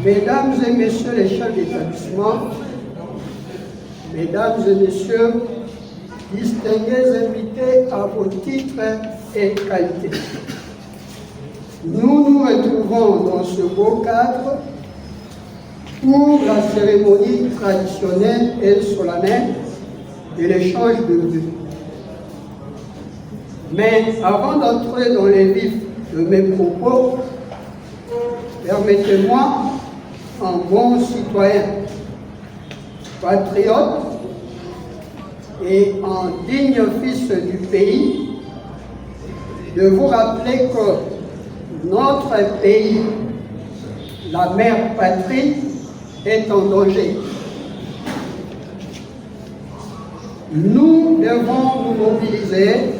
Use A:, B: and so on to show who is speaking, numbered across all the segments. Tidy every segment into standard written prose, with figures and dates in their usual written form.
A: Mesdames et messieurs les chefs d'établissement, mesdames et messieurs, distingués invités à vos titres et qualités. Nous nous retrouvons dans ce beau cadre pour la cérémonie traditionnelle et solennelle de l'échange de vœux. Mais avant d'entrer dans les vifs de mes propos, permettez-moi, en bon citoyen, patriote et en digne fils du pays, de vous rappeler que notre pays, la mère patrie, est en danger. Nous devons nous mobiliser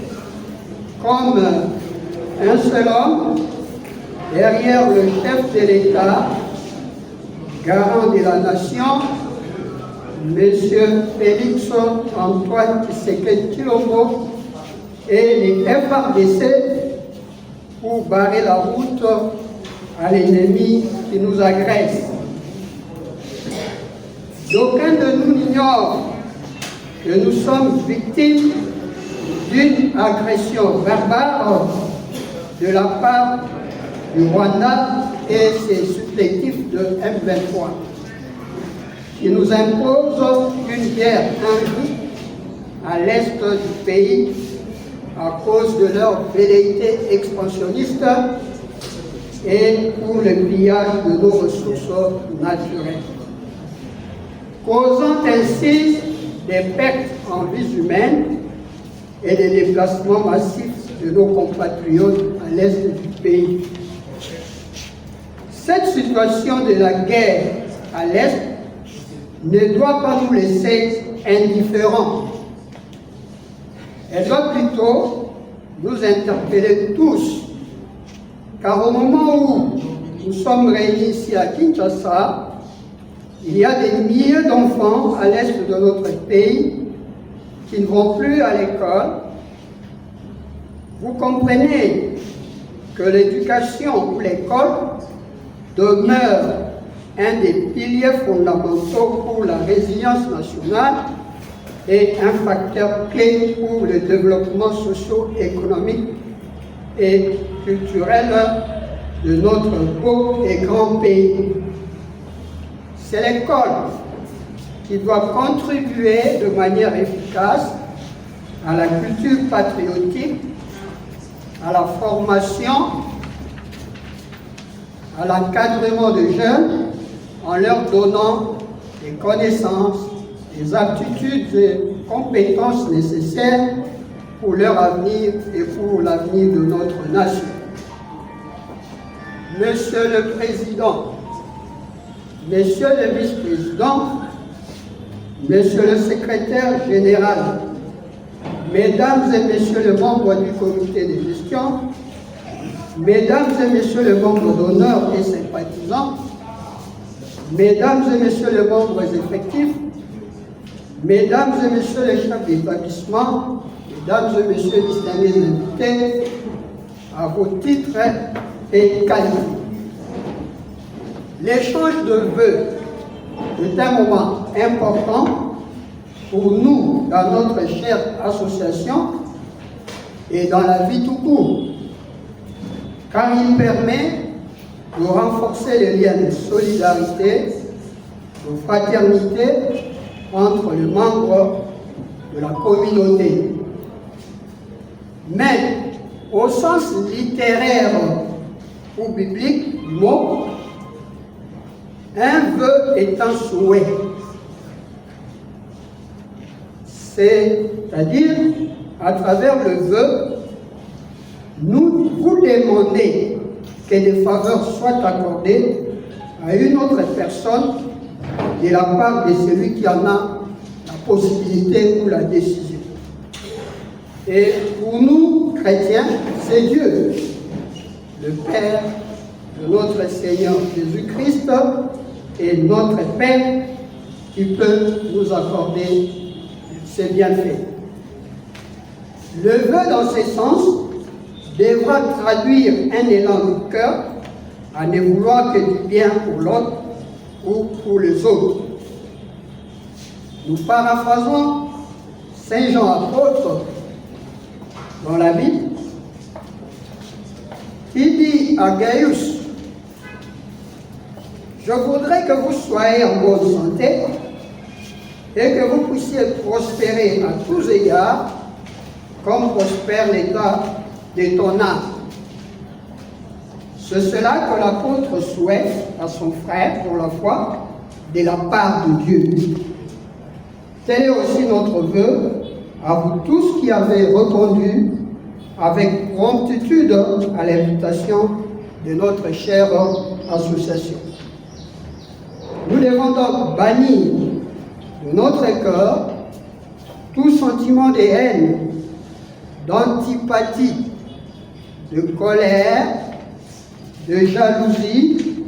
A: comme un seul homme derrière le chef de l'État, garant de la nation, M. Félix Antoine Tshisekedi Tshilombo, et les FARDC pour barrer la route à l'ennemi qui nous agresse. D'aucuns de nous ignorent que nous sommes victimes d'une agression barbare de la part du Rwanda et ses supplétifs de M23, qui nous imposent une guerre injuste à l'est du pays à cause de leur velléité expansionniste et pour le pillage de nos ressources naturelles, causant ainsi des pertes en vies humaines et des déplacements massifs de nos compatriotes à l'est du pays. Cette situation de la guerre à l'est ne doit pas nous laisser indifférents. Elle doit plutôt nous interpeller tous, car au moment où nous sommes réunis ici à Kinshasa, il y a des milliers d'enfants à l'est de notre pays qui ne vont plus à l'école. Vous comprenez que l'éducation ou l'école demeure un des piliers fondamentaux pour la résilience nationale et un facteur clé pour le développement socio-économique et culturel de notre beau et grand pays. C'est l'école qui doit contribuer de manière efficace à la culture patriotique, à la formation, à l'encadrement de jeunes, en leur donnant des connaissances, des aptitudes et compétences nécessaires pour leur avenir et pour l'avenir de notre nation. Monsieur le Président, Messieurs les vice-présidents, Monsieur le secrétaire général, Mesdames et Messieurs les membres du comité de gestion, Mesdames et Messieurs les membres d'honneur et sympathisants, Mesdames et Messieurs les membres effectifs, Mesdames et Messieurs les chefs d'établissement, Mesdames et Messieurs distingués invités, à vos titres et qualités. L'échange de vœux est un moment important pour nous dans notre chère association et dans la vie tout court, car il permet de renforcer les liens de solidarité, de fraternité entre les membres de la communauté. Mais au sens littéraire ou biblique du mot, un vœu est un souhait, c'est-à-dire, à travers le vœu, nous vous demandez que des faveurs soient accordées à une autre personne de la part de celui qui en a la possibilité ou la décision. Et pour nous, chrétiens, c'est Dieu, le Père de notre Seigneur Jésus-Christ, et notre Père qui peut nous accorder ces bienfaits. Le vœu dans ce sens devra traduire un élan du cœur à ne vouloir que du bien pour l'autre ou pour les autres. Nous paraphrasons Saint Jean apôtre dans la Bible, qui dit à Gaius, je voudrais que vous soyez en bonne santé et que vous puissiez prospérer à tous égards, comme prospère l'état de ton âme. C'est cela que l'apôtre souhaite à son frère pour la foi de la part de Dieu. Tel est aussi notre vœu à vous tous qui avez répondu avec promptitude à l'invitation de notre chère association. Nous devons donc bannir de notre cœur tout sentiment de haine, d'antipathie, de colère, de jalousie,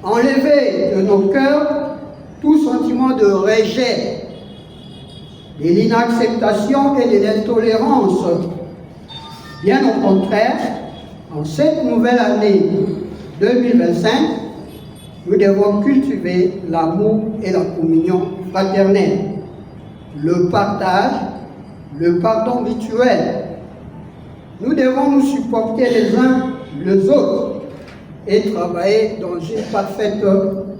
A: enlever de nos cœurs tout sentiment de rejet, de l'inacceptation et de l'intolérance. Bien au contraire, en cette nouvelle année 2025, nous devons cultiver l'amour et la communion fraternelle, le partage, le pardon mutuel. Nous devons nous supporter les uns les autres et travailler dans une parfaite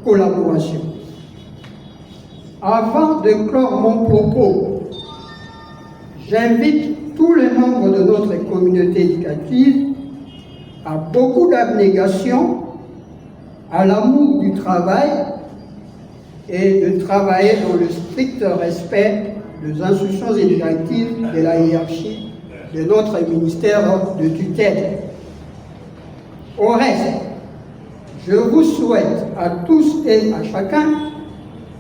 A: collaboration. Avant de clore mon propos, j'invite tous les membres de notre communauté éducative à beaucoup d'abnégation, à l'amour du travail et de travailler dans le strict respect des instructions et directives de la hiérarchie de notre ministère de tutelle. Au reste, je vous souhaite à tous et à chacun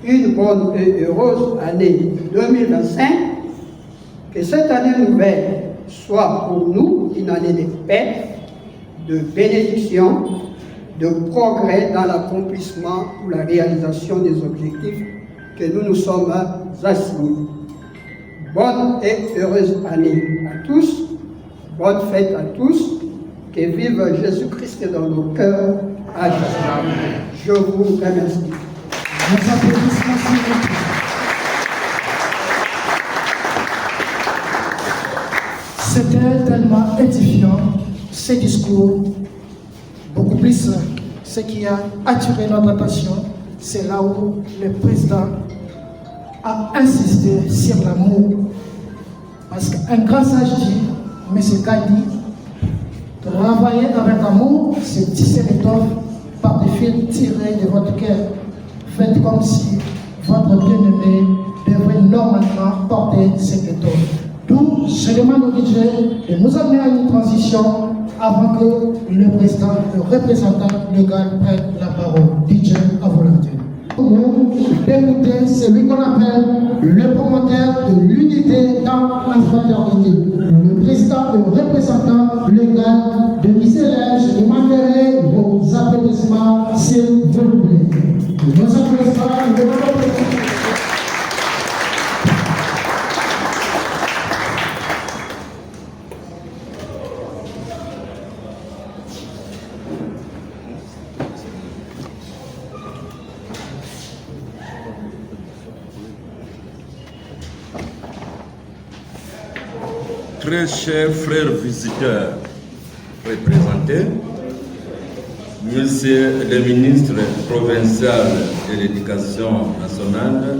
A: une bonne et heureuse année 2025, que cette année nouvelle soit pour nous une année de paix, de bénédiction, de progrès dans l'accomplissement ou la réalisation des objectifs que nous nous sommes assignés. Bonne et heureuse année à tous, bonne fête à tous, que vive Jésus-Christ dans nos cœurs à jamais. Je vous remercie.
B: Nos applaudissements, s'il vous plaît. C'était tellement édifiant, ces discours. Beaucoup plus, ce qui a attiré notre attention, c'est là où le président a insisté sur l'amour. Parce qu'un grand sage dit, M. Gandhi, travailler avec amour, c'est tisser l'étoffe par des fils tirés de votre cœur. Faites comme si votre bien-aimé devrait normalement porter cette étoffe. D'où je demande au DJ de nous amener à une transition avant que le président, le représentant légal prenne la parole. DJ, à volonté. Vous d'écouter celui qu'on appelle le promoteur de l'unité dans la fraternité. Le président et le représentant légal de l'ICLR, je demanderai vos applaudissements, s'il vous plaît. Nos applaudissements, nous devons applaudissements.
C: Très chers frères visiteurs représentés, Monsieur le ministre provincial de l'Éducation nationale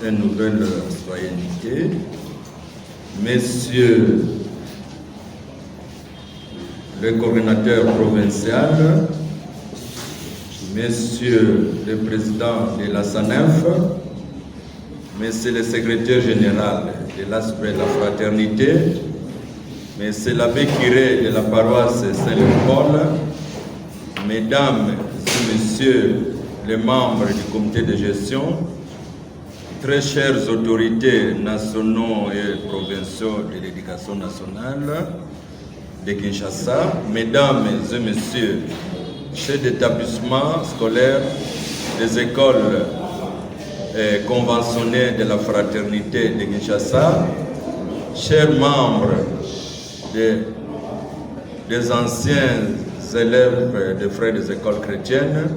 C: et nouvelle citoyenneté, Monsieur le coordinateur provincial, Monsieur le président de la SANEF, Monsieur le secrétaire général de l'aspect de la fraternité, Monsieur l'abbé curé de la paroisse Saint-Léopold, Mesdames et Messieurs les membres du comité de gestion, très chères autorités nationaux et provinciaux de l'éducation nationale de Kinshasa, Mesdames et Messieurs, chefs d'établissement scolaire des écoles conventionnées de la fraternité de Kinshasa, chers membres des anciens élèves des frères des écoles chrétiennes,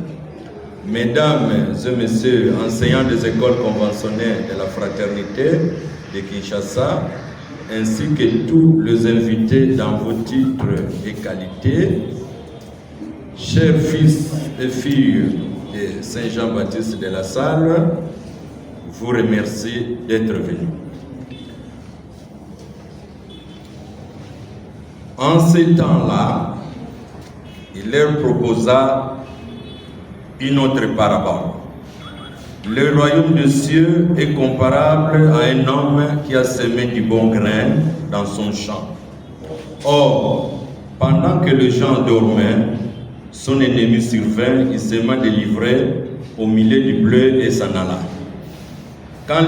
C: mesdames et messieurs enseignants des écoles conventionnelles de la fraternité de Kinshasa, ainsi que tous les invités dans vos titres et qualités, chers fils et filles de Saint Jean-Baptiste de la Salle, vous remercie d'être venus. En ces temps-là, il leur proposa une autre parabole. Le royaume des cieux est comparable à un homme qui a semé du bon grain dans son champ. Or, pendant que les gens dormaient, son ennemi survint, il sema des livrets au milieu du blé et s'en alla. Quand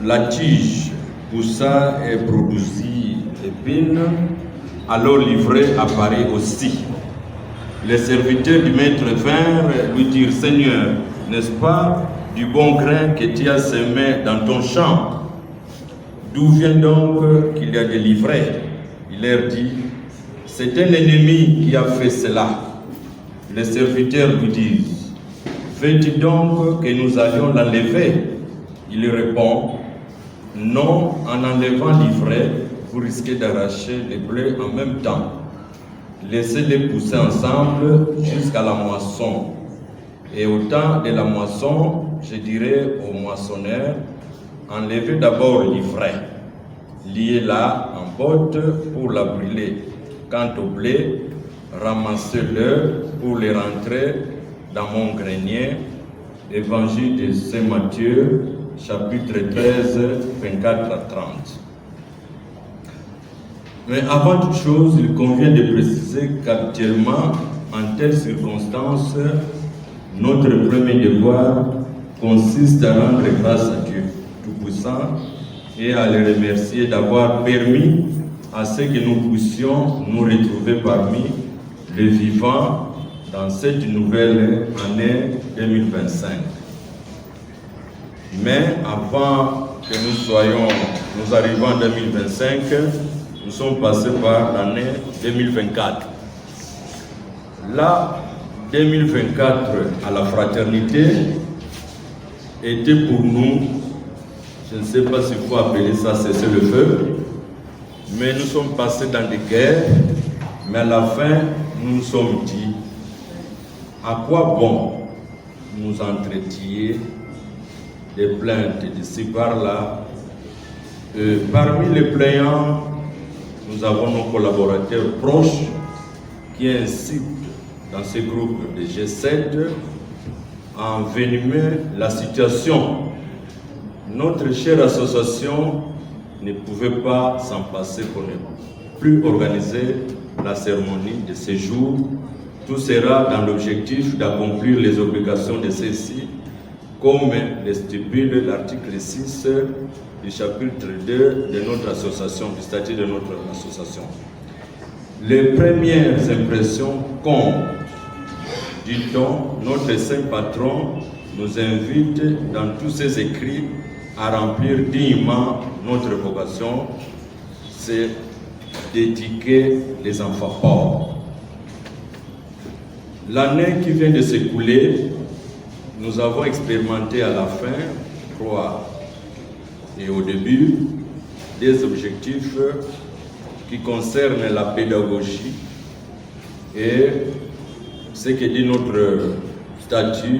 C: la tige poussa et produisit épines, alors l'ivraie apparaît aussi. Les serviteurs du maître vinrent lui dire, Seigneur, n'est-ce pas du bon grain que tu as semé dans ton champ? D'où vient donc qu'il y a des livrets? Il leur dit, c'est un ennemi qui a fait cela. Les serviteurs lui disent, veux-tu donc que nous allions l'enlever? Il répond, non, en enlevant l'ivraie, vous risquez d'arracher les blés en même temps. Laissez-les pousser ensemble jusqu'à la moisson. Et au temps de la moisson, je dirais aux moissonneurs, enlevez d'abord l'ivraie, liez-la en botte pour la brûler. Quant au blé, ramassez-le pour les rentrer dans mon grenier. Évangile de Saint Matthieu, chapitre 13, 24 à 30. Mais avant toute chose, il convient de préciser qu'actuellement, en telles circonstances, notre premier devoir consiste à rendre grâce à Dieu Tout-Puissant et à le remercier d'avoir permis à ce que nous puissions nous retrouver parmi les vivants dans cette nouvelle année 2025. Mais avant que nous arrivons en 2025, nous sommes passés par l'année 2024. La 2024 à la fraternité était pour nous, je ne sais pas s'il faut appeler ça cesser le feu, mais nous sommes passés dans des guerres, mais à la fin, nous nous sommes dit, à quoi bon nous entretenir des plaintes d'ici par-là? Parmi les plaignants, nous avons nos collaborateurs proches qui incitent dans ce groupe de G7 à envenimer la situation. Notre chère association ne pouvait pas s'en passer pour ne plus organiser la cérémonie de ce jour. Tout sera dans l'objectif d'accomplir les obligations de celle-ci, comme le stipule l'article 6 du chapitre 2 de notre association, du statut de notre association. Les premières impressions comptent. Dit-on, notre saint patron nous invite dans tous ses écrits à remplir dignement notre vocation, c'est d'éduquer les enfants pauvres. L'année qui vient de s'écouler, nous avons expérimenté à la fin, je crois, et au début, des objectifs qui concernent la pédagogie et ce que dit notre statut,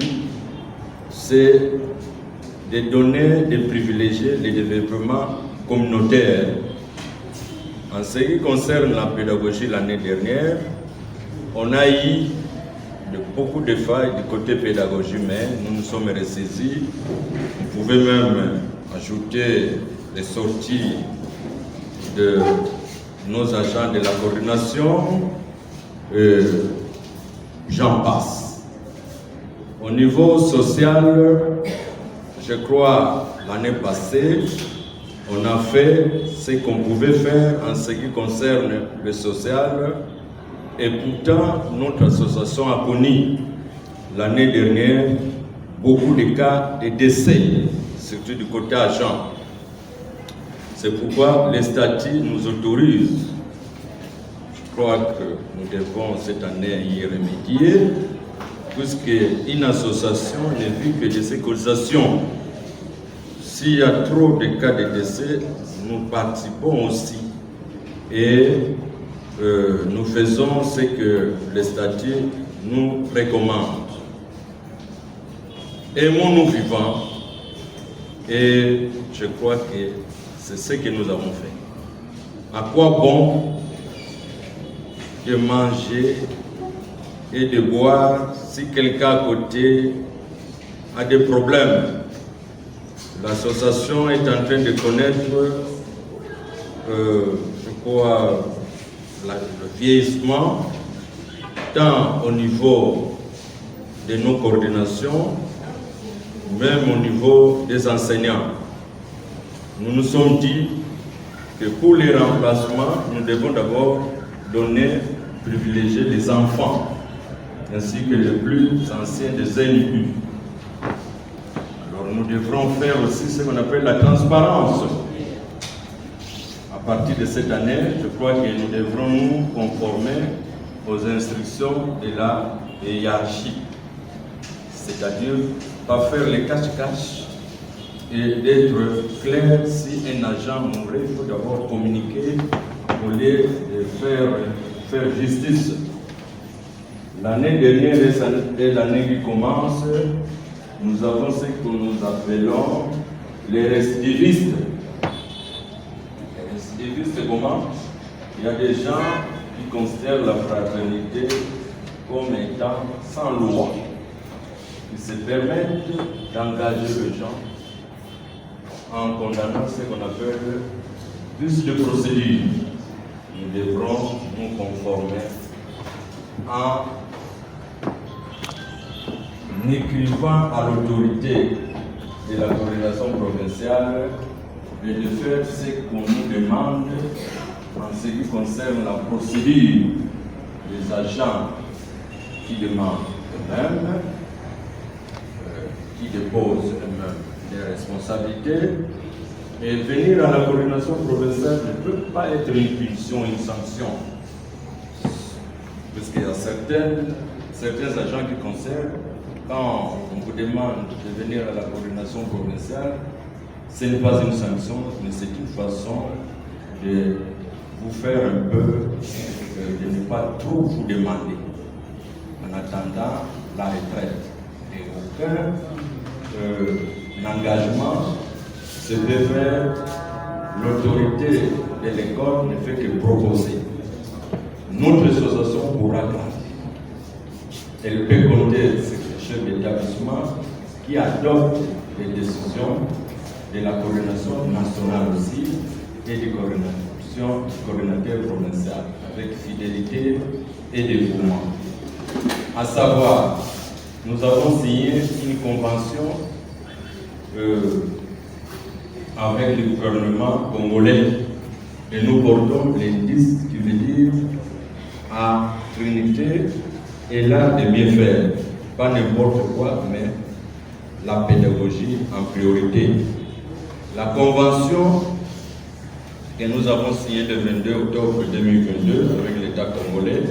C: c'est de donner, de privilégier le développement communautaire. En ce qui concerne la pédagogie l'année dernière, on a eu beaucoup de failles du côté pédagogie, mais nous nous sommes ressaisis. Vous pouvez même ajouter les sorties de nos agents de la coordination, j'en passe. Au niveau social, je crois l'année passée, on a fait ce qu'on pouvait faire en ce qui concerne le social, et pourtant notre association a connu l'année dernière beaucoup de cas de décès, surtout du côté agent. C'est pourquoi les statuts nous autorisent crois que nous devons cette année y remédier, puisque une association n'est vue que de ses cotisations. S'il y a trop de cas de décès, nous participons aussi et nous faisons ce que le statut nous recommande. Aimons-nous vivants, et je crois que c'est ce que nous avons fait. À quoi bon de manger et de boire si quelqu'un à côté a des problèmes? L'association est en train de connaître, je crois, le vieillissement, tant au niveau de nos coordinations, même au niveau des enseignants. Nous nous sommes dit que pour les remplacements, nous devons d'abord privilégier les enfants, ainsi que les plus anciens des NIU. Alors nous devrons faire aussi ce qu'on appelle la transparence. À partir de cette année, je crois que nous devrons nous conformer aux instructions de la hiérarchie. C'est-à-dire pas faire les cache-cache et d'être clair. Si un agent mourrait, il faut d'abord communiquer au lieu de faire justice. L'année dernière et l'année qui commence, nous avons ce que nous appelons les récidivistes. Les récidivistes, comment? Il y a des gens qui considèrent la fraternité comme étant sans loi. Ils se permettent d'engager les gens en condamnant ce qu'on appelle plus de procédure. Nous devrons nous conformer en écrivant à l'autorité de la coordination provinciale et de faire ce qu'on nous demande en ce qui concerne la procédure des agents qui demandent eux-mêmes, qui déposent eux-mêmes des responsabilités. Et venir à la coordination provinciale ne peut pas être une punition, une sanction. Parce qu'il y a certains agents qui concernent, quand on vous demande de venir à la coordination provinciale, ce n'est pas une sanction, mais c'est une façon de vous faire un peu, de ne pas trop vous demander, en attendant la retraite. Et aucun engagement se peut faire, l'autorité de l'école ne fait que proposer. Notre association pourra grandir. Elle peut compter sur le chef d'établissement qui adopte les décisions de la coordination nationale aussi et du coordinateur provincial avec fidélité et dévouement. À savoir, nous avons signé une convention avec le gouvernement congolais et nous portons l'indice qui veut dire à Trinité et l'art de bien faire, pas n'importe quoi, mais la pédagogie en priorité. La convention que nous avons signée le 22 octobre 2022 avec l'État congolais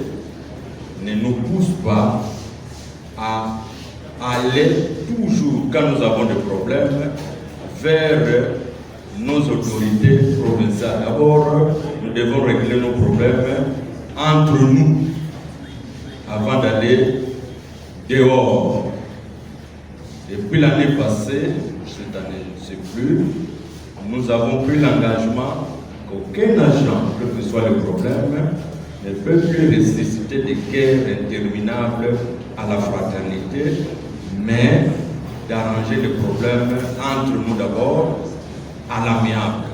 C: ne nous pousse pas à aller toujours, quand nous avons des problèmes, vers nos autorités provinciales. D'abord, nous devons régler nos problèmes entre nous avant d'aller dehors. Depuis l'année passée, cette année, je ne sais plus, nous avons pris l'engagement qu'aucun agent, quel que soit le problème, ne peut plus nécessiter des guerres interminables à la fraternité, mais d'arranger les problèmes entre nous d'abord à l'amiable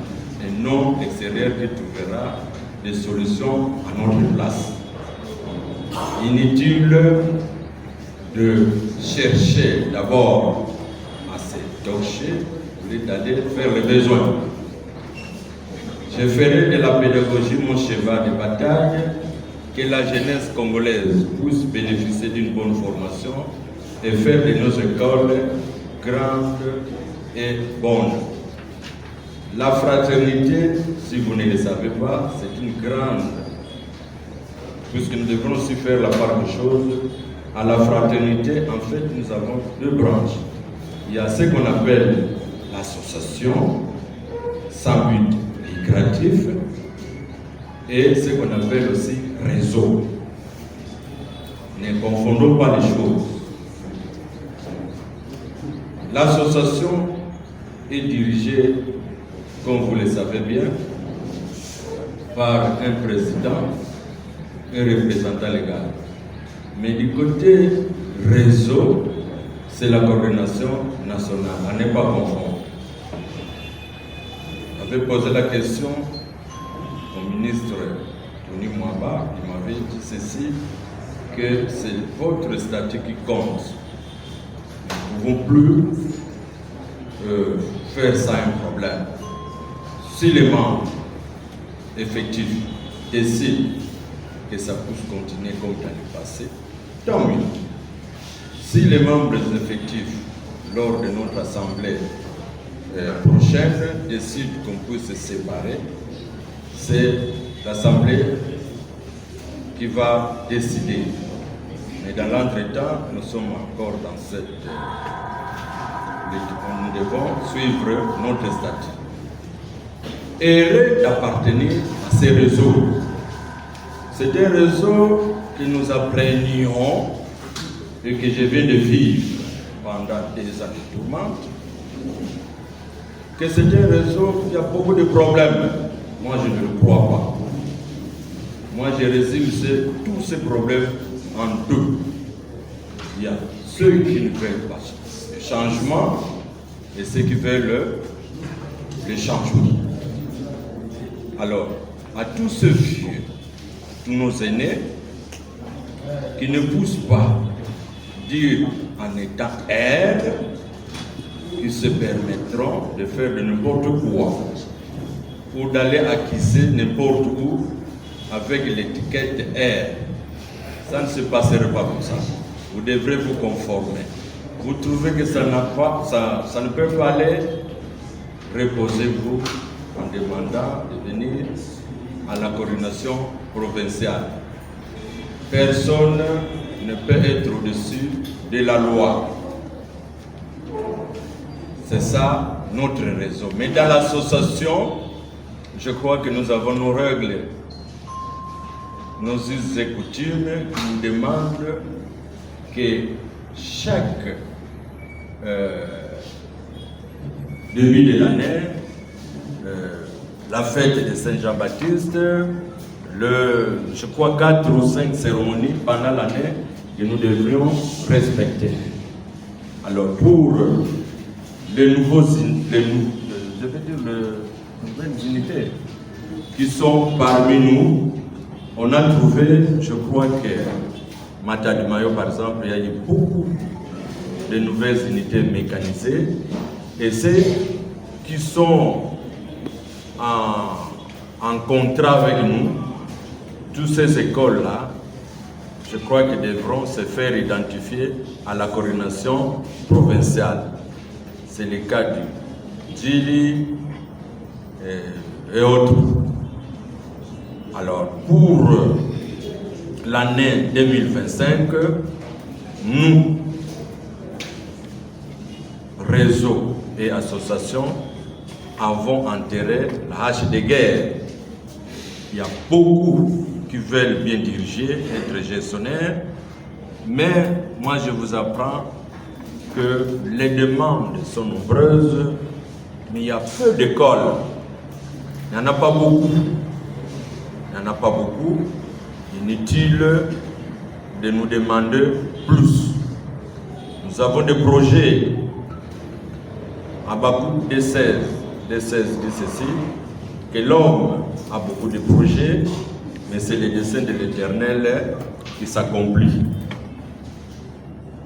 C: et non l'extérieur qui trouvera des solutions à notre place. Inutile de chercher d'abord à se torcher au lieu d'aller faire les besoins. Je ferai de la pédagogie mon cheval de bataille, que la jeunesse congolaise puisse bénéficier d'une bonne formation et faire de nos écoles grandes et bonnes. La fraternité, si vous ne le savez pas, c'est une grande puisque nous devrons aussi faire la part des choses. À la fraternité, en fait, nous avons deux branches. Il y a ce qu'on appelle l'association sans but lucratif et ce qu'on appelle aussi réseau. Ne confondons pas les choses. L'association est dirigée, comme vous le savez bien, par un président et un représentant légal. Mais du côté réseau, c'est la coordination nationale, à ne pas confondre. J'avais posé la question au ministre Tony Mwamba, il m'avait dit ceci, que c'est votre statut qui compte. Nous ne pouvons plus faire ça un problème. Si les membres effectifs décident que ça puisse continuer comme dans le passé, tant mieux. Si les membres effectifs, lors de notre assemblée prochaine, décident qu'on puisse se séparer, c'est l'assemblée qui va décider. Mais dans l'entretemps, nous sommes encore dans cette... nous devons suivre notre statut. Heureux d'appartenir à ces réseaux. C'est un réseau que nous apprenions et que je viens de vivre pendant des années tourmentes. Que c'est un réseau qui a beaucoup de problèmes. Moi, je ne le crois pas. Moi, je résume tous ces problèmes en deux. Il y a ceux qui ne veulent pas le changement et ceux qui veulent le changement. Alors, à tous ceux vieux, tous nos aînés, qui ne poussent pas dire en étant aides, qui se permettront de faire de n'importe quoi ou d'aller acquiser n'importe où avec l'étiquette air. Ça ne se passera pas comme ça. Vous devrez vous conformer. Vous trouvez que ça ne peut pas aller, reposez-vous en demandant de venir à la coordination provinciale. Personne ne peut être au-dessus de la loi. C'est ça notre réseau. Mais dans l'association, je crois que nous avons nos règles, nos us et coutumes qui nous demandent que chaque début de l'année, la fête de Saint-Jean-Baptiste, je crois 4 ou 5 cérémonies pendant l'année que nous devrions respecter. Alors pour les nouvelles unités qui sont parmi nous, on a trouvé, je crois que Matadi Mayo par exemple, il y a eu beaucoup de nouvelles unités mécanisées et ceux qui sont en contrat avec nous, toutes ces écoles-là, je crois qu'ils devront se faire identifier à la coordination provinciale. C'est le cas du Djili et autres. Alors, pour l'année 2025, nous, réseaux et associations, avons enterré la hache de guerre. Il y a beaucoup qui veulent bien diriger, être gestionnaires, mais moi je vous apprends que les demandes sont nombreuses, mais il y a peu d'écoles. Il n'y en a pas beaucoup. Il n'y en a pas beaucoup. Inutile de nous demander plus. Nous avons des projets. Habakkuk des 16 dit ceci, que l'homme a beaucoup de projets, mais c'est le dessein de l'Éternel qui s'accomplit.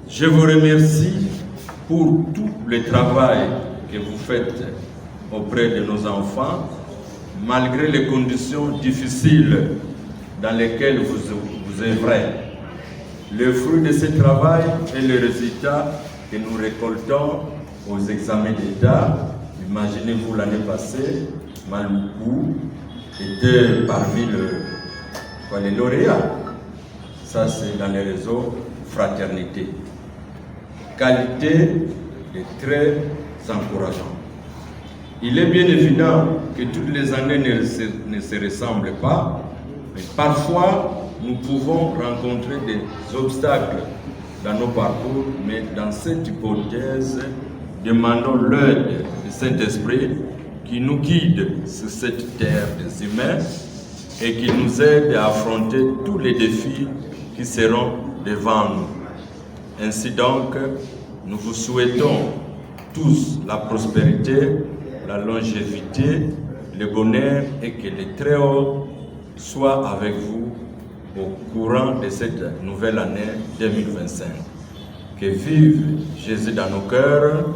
C: Je vous remercie pour tout le travail que vous faites auprès de nos enfants, malgré les conditions difficiles dans lesquelles vous œuvrez. Le fruit de ce travail est le résultat que nous récoltons aux examens d'État. Imaginez-vous l'année passée, Maluku était parmi les lauréats. Ça, c'est dans les réseaux fraternité. Qualité est très encourageante. Il est bien évident que toutes les années ne se ressemblent pas, mais parfois nous pouvons rencontrer des obstacles dans nos parcours, mais dans cette hypothèse, demandons l'aide du Saint-Esprit qui nous guide sur cette terre des humains et qui nous aide à affronter tous les défis qui seront devant nous. Ainsi donc, nous vous souhaitons tous la prospérité, la longévité, le bonheur et que le Très-Haut soit avec vous au courant de cette nouvelle année 2025. Que vive Jésus dans nos cœurs.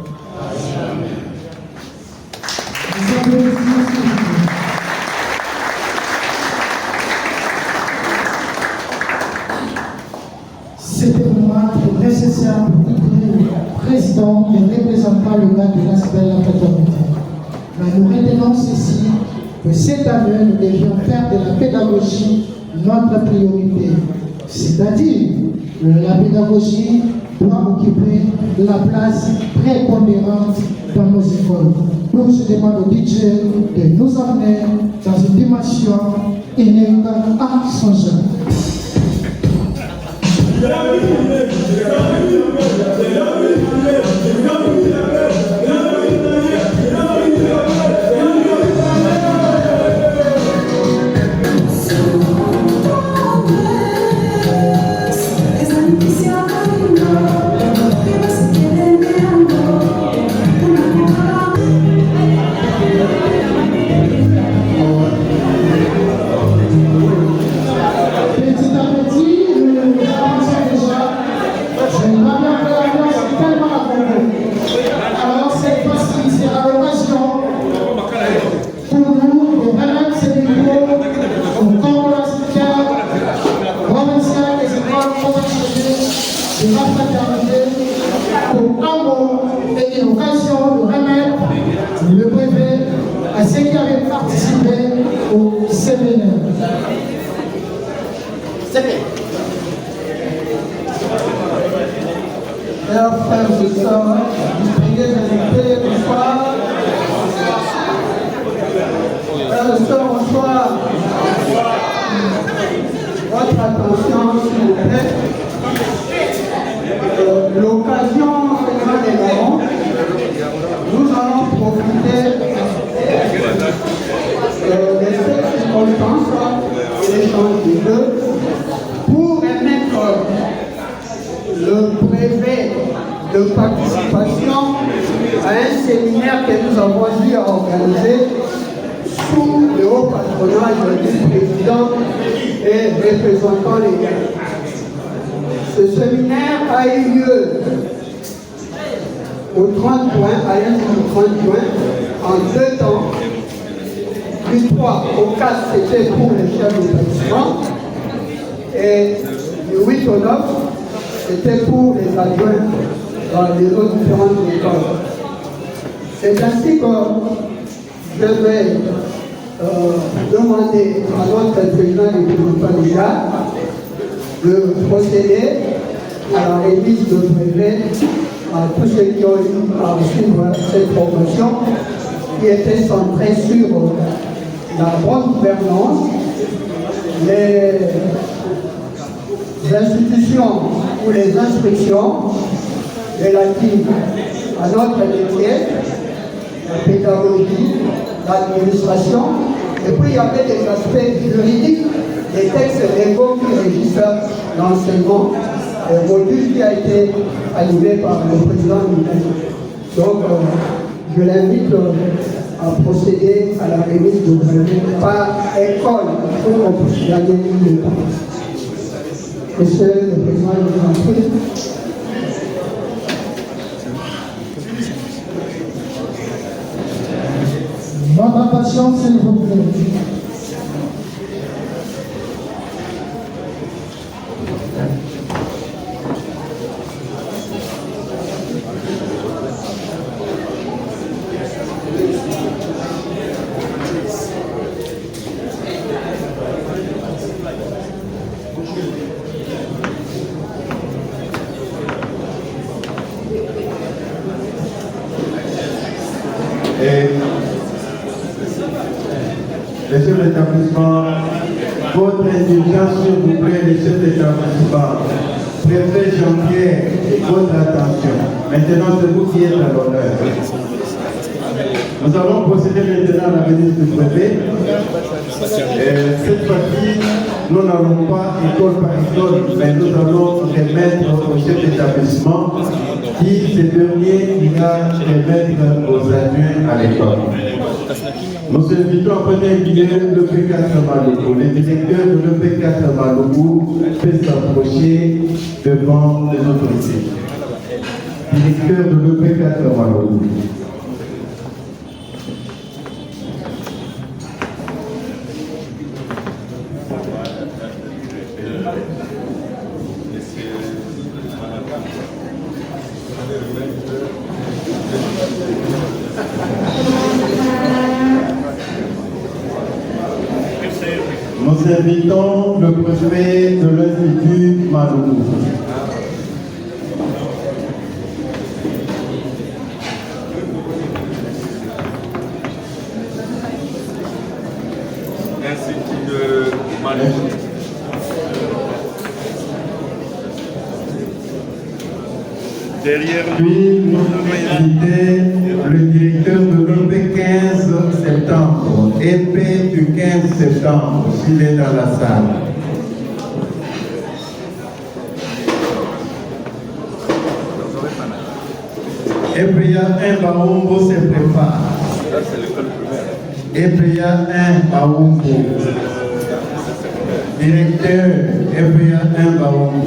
B: C'était vraiment très nécessaire pour le président et représentant le gars de l'aspect de la fraternité. Mais nous retenons ceci, que cette année, nous devions faire de la pédagogie notre priorité. C'est-à-dire, la pédagogie doit occuper la place prépondérante dans nos écoles. Donc, je demande au DJ de nous amener dans une dimension innée à son genre. Le brevet à ceux qui avaient participé au séminaire.
A: Chers frères et sœurs, distingués invités, bonsoir. Frères et sœurs, bonsoir. Votre attention, s'il vous plaît. L'occasion sera des marrons. Nous allons profiter de cette circonstance et l'échange des deux pour émettre le brevet de participation à un séminaire que nous avons dû organiser sous le haut patronage du président et représentant les gars. Ce séminaire a eu lieu au 30 juin, à l'île du 30 juin, en 2 temps. Du 3 au 4, c'était pour les chefs d'établissement. Et du 8 au 9, c'était pour les adjoints dans les autres différentes écoles. C'est ainsi que je vais demander à notre président et représentant des gars de procéder à la remise de brevet à tous ceux qui ont eu à suivre cette formation qui était centrée sur la bonne gouvernance, les institutions ou les instructions relatives à notre métier, la pédagogie, l'administration, et puis il y avait des aspects juridiques, des textes légaux qui régissent l'enseignement, un module qui a été animé par le président lui-même. Donc, je l'invite à procéder à la remise de brevet par école pour qu'on puisse gagner le temps. Monsieur le président, je vous en prie.
B: Votre attention, s'il vous plaît.
D: Votre indulgence, s'il vous plaît, les chefs d'établissement. Préfet Jean-Pierre, votre attention. Maintenant, c'est vous qui êtes à l'honneur. Nous allons procéder maintenant à la visite du préfet. Cette fois-ci, nous n'allons pas école par école, mais nous allons remettre au chef d'établissement qui, ce dernier, ira remettre aux adjoints à l'école. Nous invitons à premier lieu le P4 Malougou. Le directeur de l'EP4 Malougou peut s'approcher devant les autorités. Directeur de l'EP4 Malougou. Nous invitons le préfet de l'Institut Malougou.
C: L'Institut de Malougou.
D: Puis nous allons inviter le directeur de l'EP 15 septembre, EP du 15 septembre, s'il est dans la salle. Et puis il y a un Baumbo se prépare.
C: Ça, c'est l'école primaire.
D: Et puis il y a un Baumbo. Directeur, et puis il y a un Baumbo.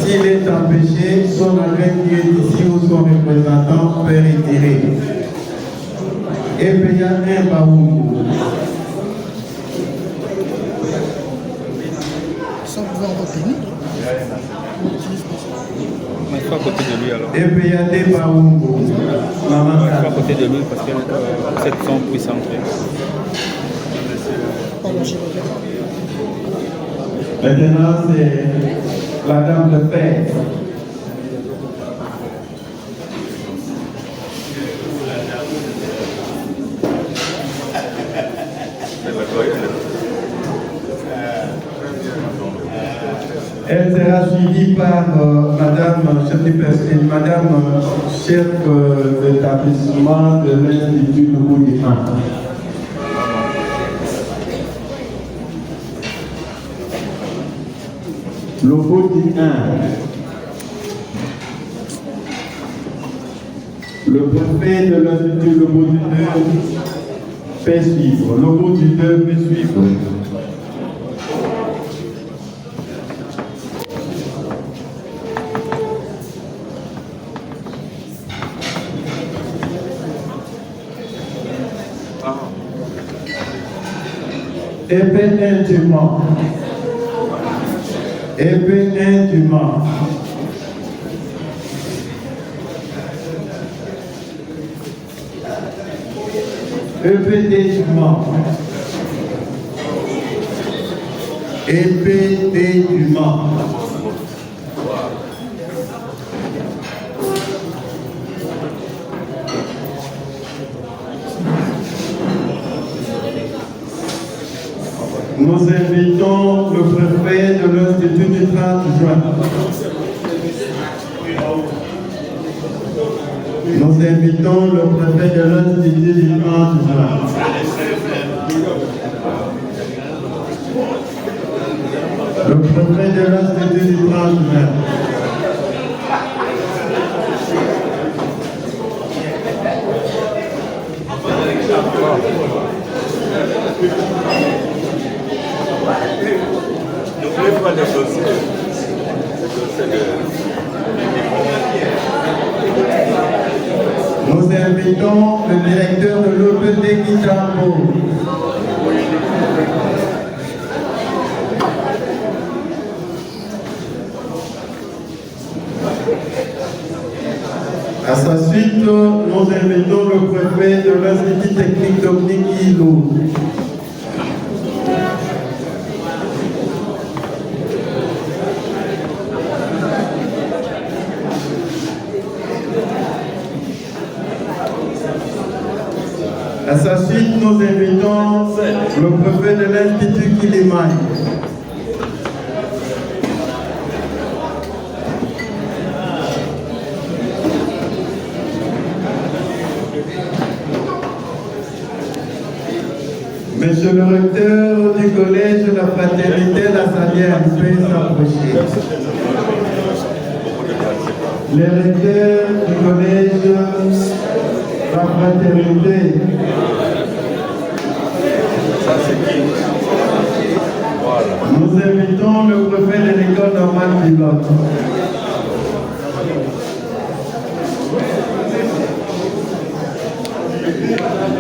D: S'il est empêché, son adjoint qui est ici ou son représentant peut retirer. Et puis il y a un Baumbo.
B: Sans pouvoir retenir.
E: Il faut à côté de lui alors.
D: Et puis il y a des Baumbo. Maman,
E: Il faut à côté de lui parce que cette son puisse entrer.
B: Pardon, je regarde.
D: maintenant c'est la dame de paix. Elle sera suivie par Madame chef de personnel, Madame chef d'établissement de l'Institut de Boudifan. Le Boudi 1. Le préfet de l'Institut de Boudi 2 peut suivre. Le Boudi 2 peut suivre. Épée intimement. Épée intimement. Épée d'étiment. Épée d'étiment. Nous invitons le préfet de l'Institut du 30 juin. Nous invitons le préfet de l'Institut du 30 juin. Le préfet de l'Institut du 30 juin.
C: N'oubliez pas les dossiers.
D: Nous invitons le directeur de l'OPD Kitambo. À sa suite, nous invitons le préfet de l'Institut technique Dominique Hilo. À sa suite, nous invitons le préfet de l'Institut Kilimai. Monsieur le recteur du collège de la fraternité Lassalienne, peut s'approcher. Les recteurs du collège de la fraternité.
C: Ça, c'est qui? Voilà.
D: Nous invitons le préfet de l'école normale pilote.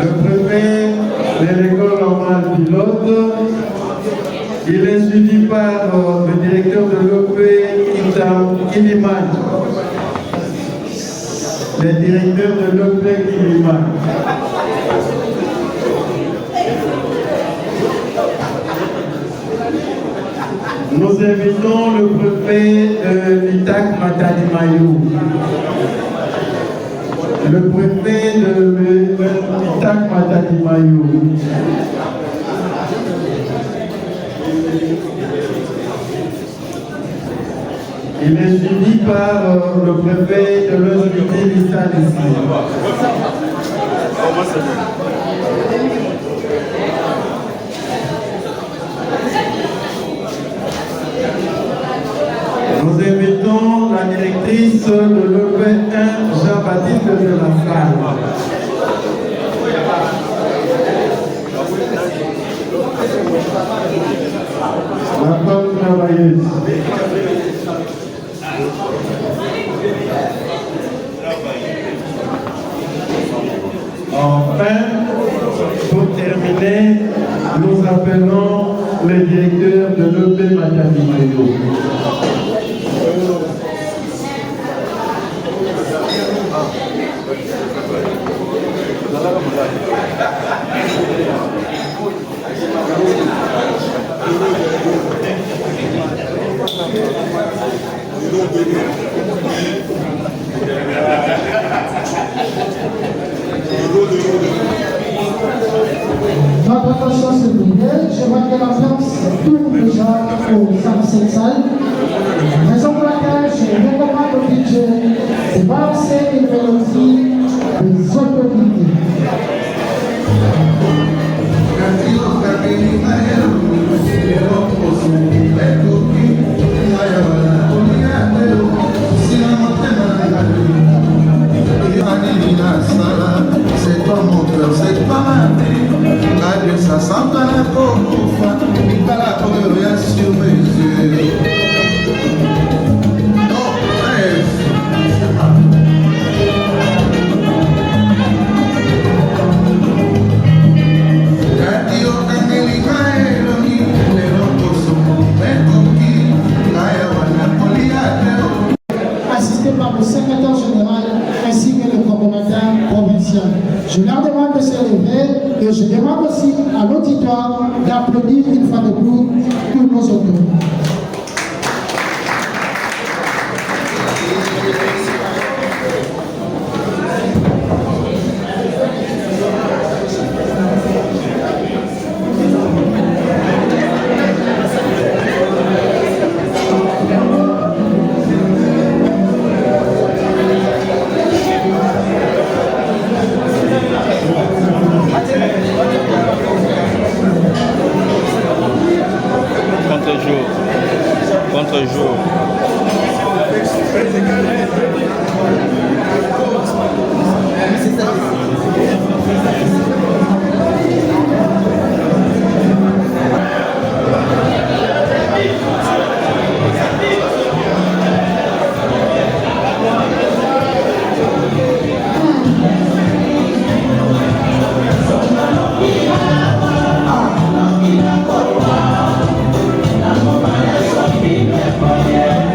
D: Le préfet de l'école normale pilote, il est suivi par le directeur de l'OP Kiliman. Le directeur de l'OP Kiliman. Nous invitons le préfet de l'ITAC Matadimayou. Le préfet de l'ITAC Matadimayou. Il est suivi par le préfet de l'hospité Lissa Lissi. Nous invitons la directrice de l'EP1, Jean-Baptiste de la Salle. La femme travailleuse. Enfin, pour terminer, nous appelons le directeur de l'EP Matadimayou.
B: Notre attention s'il vous plaît, je vois que l'ambiance tourne déjà aux cette salle. Raison pour laquelle je recommande au DJ de balancer les mélodies des autorités.
F: C'est pas mon cœur, c'est pas ma vie. La Dieu, ça sent pas la peau pour faire. Pas la peau de rien sur mes yeux. Non, rêve. Radio Caneli Maeloni, le rotos somos Becoqui, la Ewana Poliateo.
B: Assisté par le secrétaire général ainsi que le coordonnateur provincial. Je leur demande de se lever et je demande aussi à l'auditoire d'applaudir une fois de plus tous nos auteurs.
E: Contre-jour.
F: Yeah.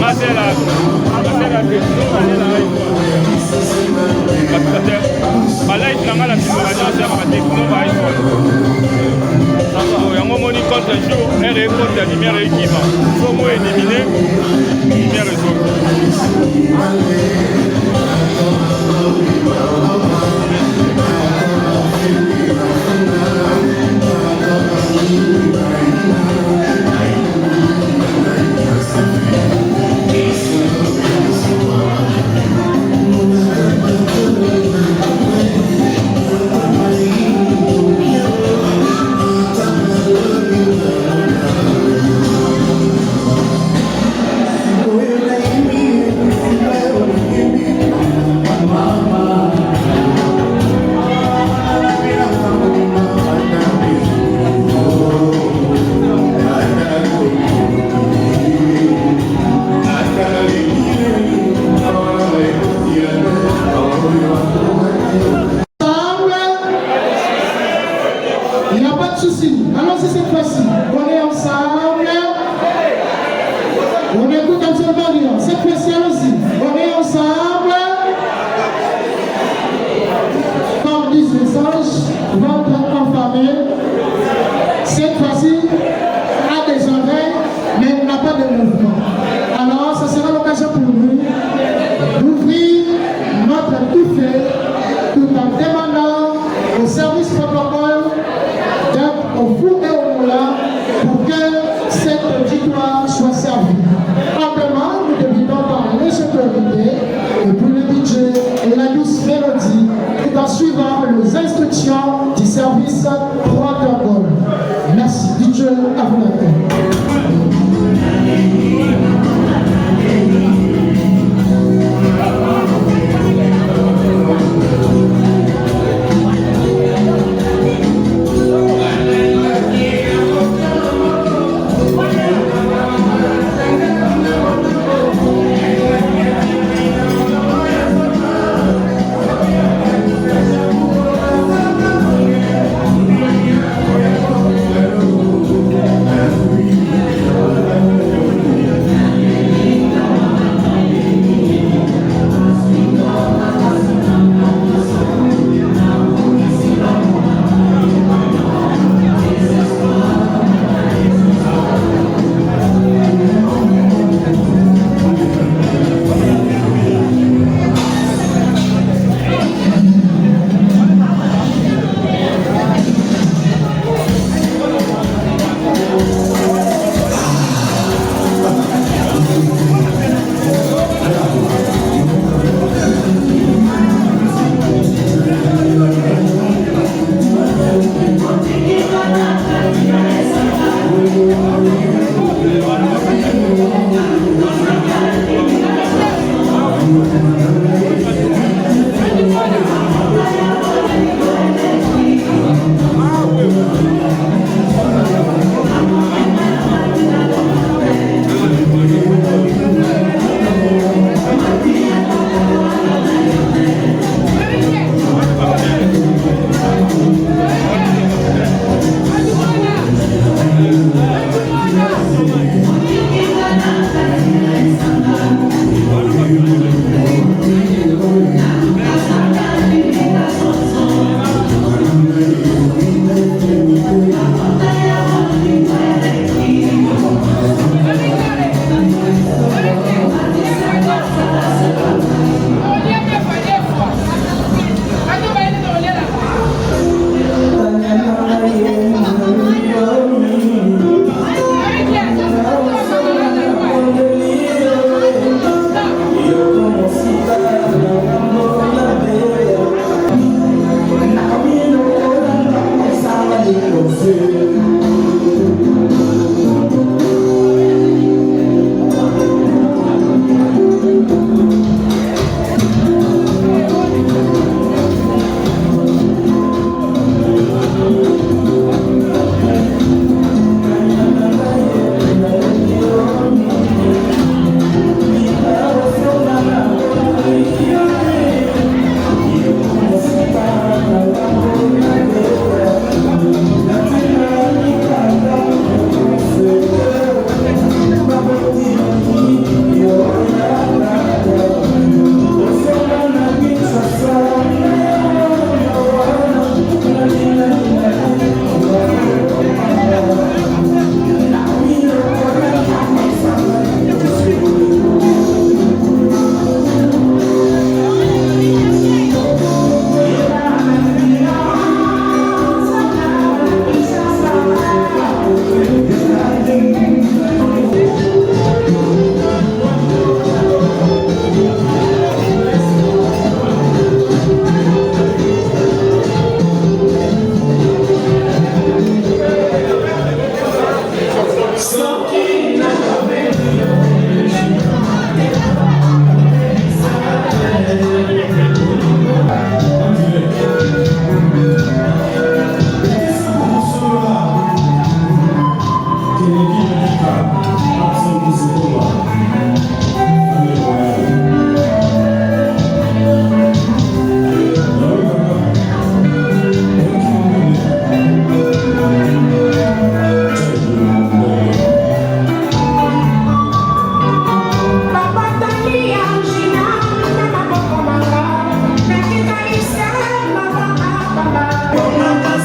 G: Marcela,
E: téléspectateurs. Balai Nanga la simulation ya matechno ba iko. Yango moni contre jour, RE contre la lumière équipe. Faut moi éliminer lumière et zone.
B: Il n'y a pas de souci. Allons-y cette fois-ci. On est ensemble. On écoute un seul barrière. Cette fois-ci, allons-y. On est ensemble. Comme disent les anges, votre enfamé, cette fois-ci, a des oreilles, mais n'a pas de mouvement. Alors, ce sera l'occasion pour nous d'ouvrir notre buffet tout en demandant au service protocole d'être au four et au moulin pour que cette victoire soit servie. Simplement, nous débutons par les autorités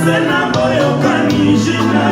G: sena boyokani jina